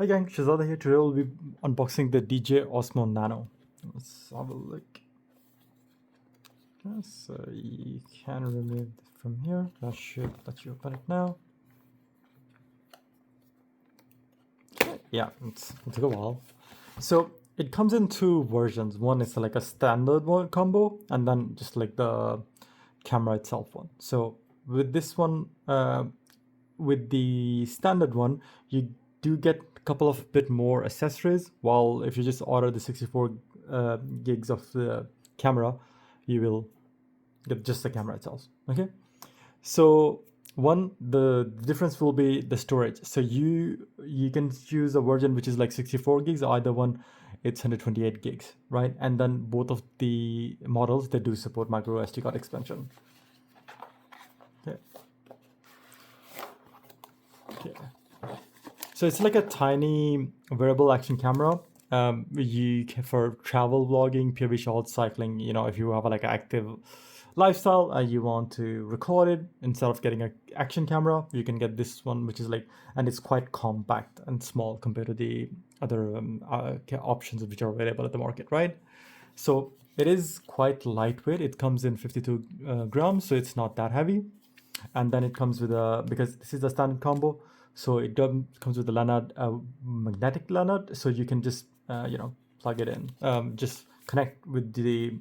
Hi gang, Shazada here. Today we'll be unboxing the DJI Osmo Nano. Let's have a look. So you can remove it from here. That should let you open it now. Yeah, it'll take a while. So it comes in two versions. One is like a standard one combo, and then just like the camera itself one. So with this one, with the standard one, you do get a couple of bit more accessories, while if you just order the 64 gigs of the camera, you will get just the camera itself. Okay, so the difference will be the storage. So you can choose a version which is like 64 gigs, either one it's 128 gigs, right? And then both of the models, they do support micro SD card expansion. Okay. Okay. So it's like a tiny wearable action camera. You can, for travel vlogging, POV shots, cycling. You know, if you have like an active lifestyle and you want to record it, instead of getting an action camera, you can get this one, which is like, and it's quite compact and small compared to the other options which are available at the market, right? So it is quite lightweight. It comes in 52 grams, so it's not that heavy. And then it comes with a, because this is the standard combo, so it comes with a lanyard, magnetic lanyard, so you can just plug it in, just connect with the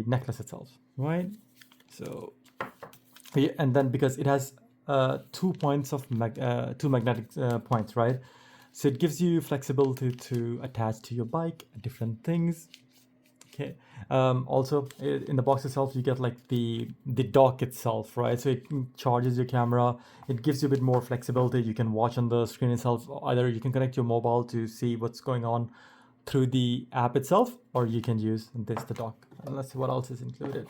necklace itself, right? So yeah, and then because it has 2 points of two magnetic points, right? So it gives you flexibility to attach to your bike different things. Okay. Also, in the box itself, you get like the dock itself, right? So it charges your camera. It gives you a bit more flexibility. You can watch on the screen itself. Either you can connect your mobile to see what's going on through the app itself, or you can use the dock. And let's see what else is included.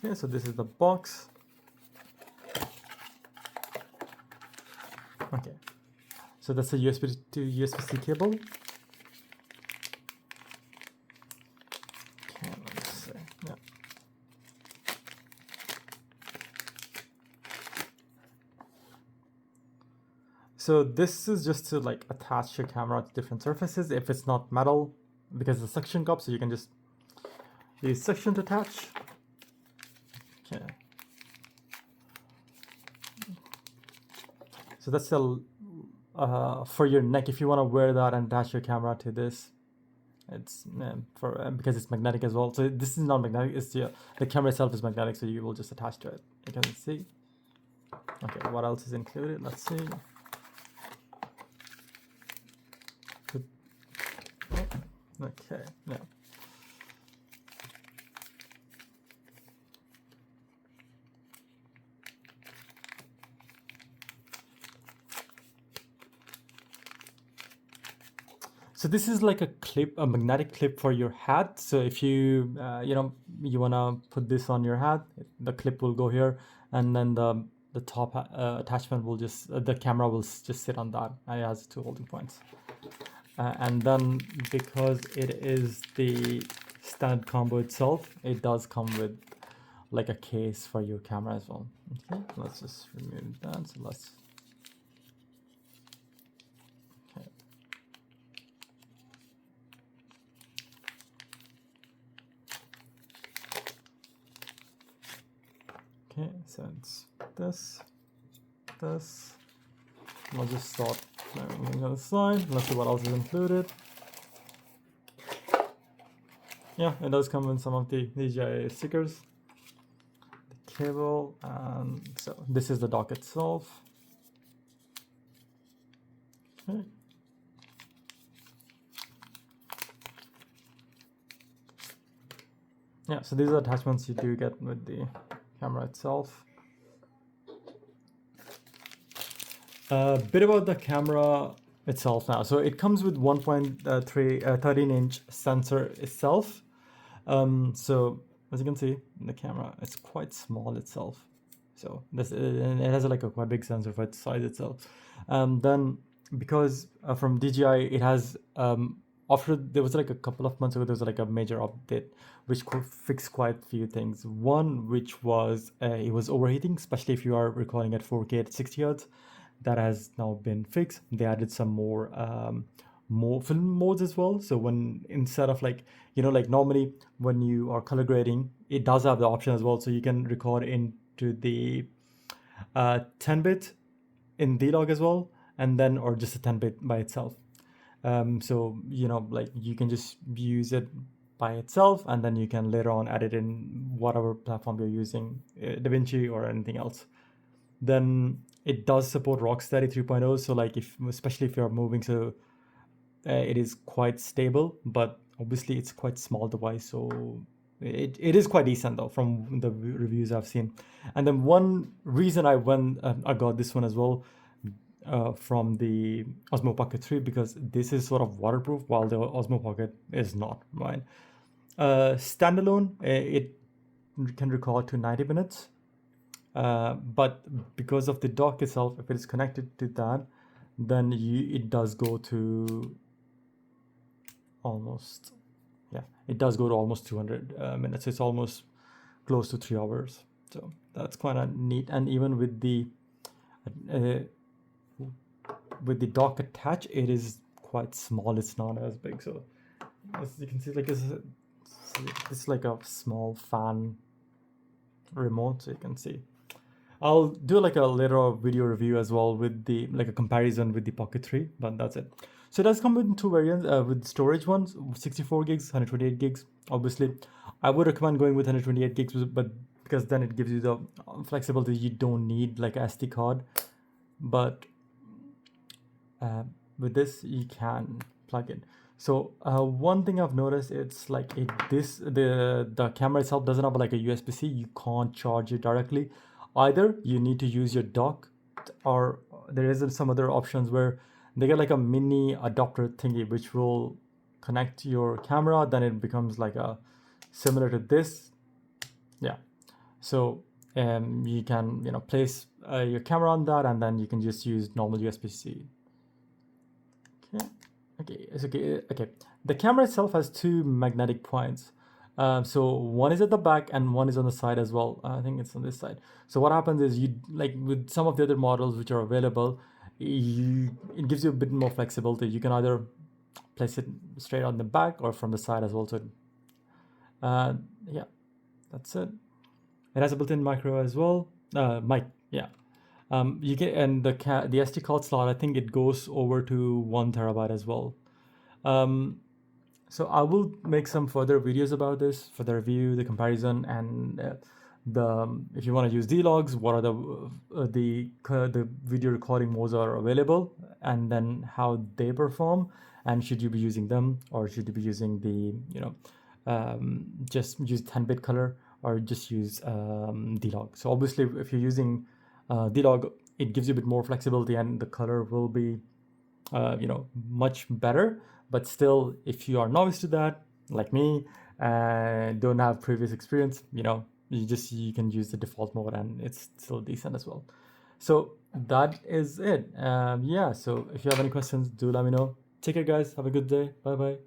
Okay, so this is the box. Okay, so that's a USB to USB-C cable. So this is just to like attach your camera to different surfaces if it's not metal, because it's a suction cup, so you can just use suction to attach. Okay. So that's the for your neck, if you want to wear that and attach your camera to this. It's for because it's magnetic as well. So this is not magnetic. It's the camera itself is magnetic, so you will just attach to it. You can see. Okay, what else is included? Let's see. Okay, yeah. So this is like a clip, a magnetic clip for your hat. So if you you wanna put this on your hat, the clip will go here, and then the top attachment will just the camera will just sit on that. And it has two holding points. And then because it is the standard combo itself, it does come with like a case for your camera as well. Okay, let's just remove that. So let's. Okay. Okay, so it's this. I'll just start on the other side. Let's see what else is included. Yeah, it does come with some of the DJI stickers, the cable, and so this is the dock itself. Okay. Yeah, so these are attachments you do get with the camera itself. A bit about the camera itself now. So it comes with 13-inch sensor itself. So as you can see in the camera, it's quite small itself. So this it has like a quite big sensor for its size itself. Then because from DJI, it has after there was like a couple of months ago, there was like a major update which fixed quite a few things. One which was it was overheating, especially if you are recording at 4K at 60 Hz. that has now been fixed. They added some more film modes as well. So when instead of like, like normally when you are color grading, it does have the option as well. So you can record into the 10-bit in D-Log as well, and then or just a 10-bit by itself. So like you can just use it by itself, and then you can later on add it in whatever platform you're using, DaVinci or anything else. Then it does support Rocksteady 3.0. So like especially if you're moving, so it is quite stable, but obviously it's quite small device, so it is quite decent though from the reviews I've seen. And then one reason I got this one as well, from the Osmo Pocket 3, because this is sort of waterproof while the Osmo Pocket is not, right? Standalone, it can record to 90 minutes, but because of the dock itself, if it is connected to that, then it does go to almost, it does go to almost 200 minutes. It's almost close to 3 hours. So that's quite neat. And even with the dock attached, it is quite small. It's not as big. So as you can see, like it's like a small fan remote. So you can see. I'll do like a later video review as well with the like a comparison with the Pocket 3, but that's it. So it does come with two variants, with storage ones, 64 gigs, 128 gigs. Obviously, I would recommend going with 128 gigs, but because then it gives you the flexibility. You don't need like a SD card, but with this you can plug in. So one thing I've noticed, it's like the camera itself doesn't have like a USB-C. You can't charge it directly. Either you need to use your dock, or there is some other options where they get like a mini adapter thingy which will connect to your camera. Then it becomes like a similar to this. Yeah. So you can place your camera on that, and then you can just use normal USB-C. Okay. It's okay. The camera itself has two magnetic points. So one is at the back and one is on the side as well. I think it's on this side. So what happens is, you like with some of the other models which are available, it gives you a bit more flexibility. You can either place it straight on the back or from the side as well. So yeah, that's it. It has a built-in micro as well. Mic, yeah. You get, and the SD card slot, I think it goes over to 1 terabyte as well. So I will make some further videos about this for the review, the comparison, and if you want to use D-Logs, what are the video recording modes are available, and then how they perform, and should you be using them, or should you be using the just use 10-bit color, or just use D-Log. So obviously, if you're using D-Log, it gives you a bit more flexibility, and the color will be much better. But still, if you are novice to that, like me, and don't have previous experience, you can use the default mode, and it's still decent as well. So that is it. Yeah. So if you have any questions, do let me know. Take care, guys. Have a good day. Bye bye.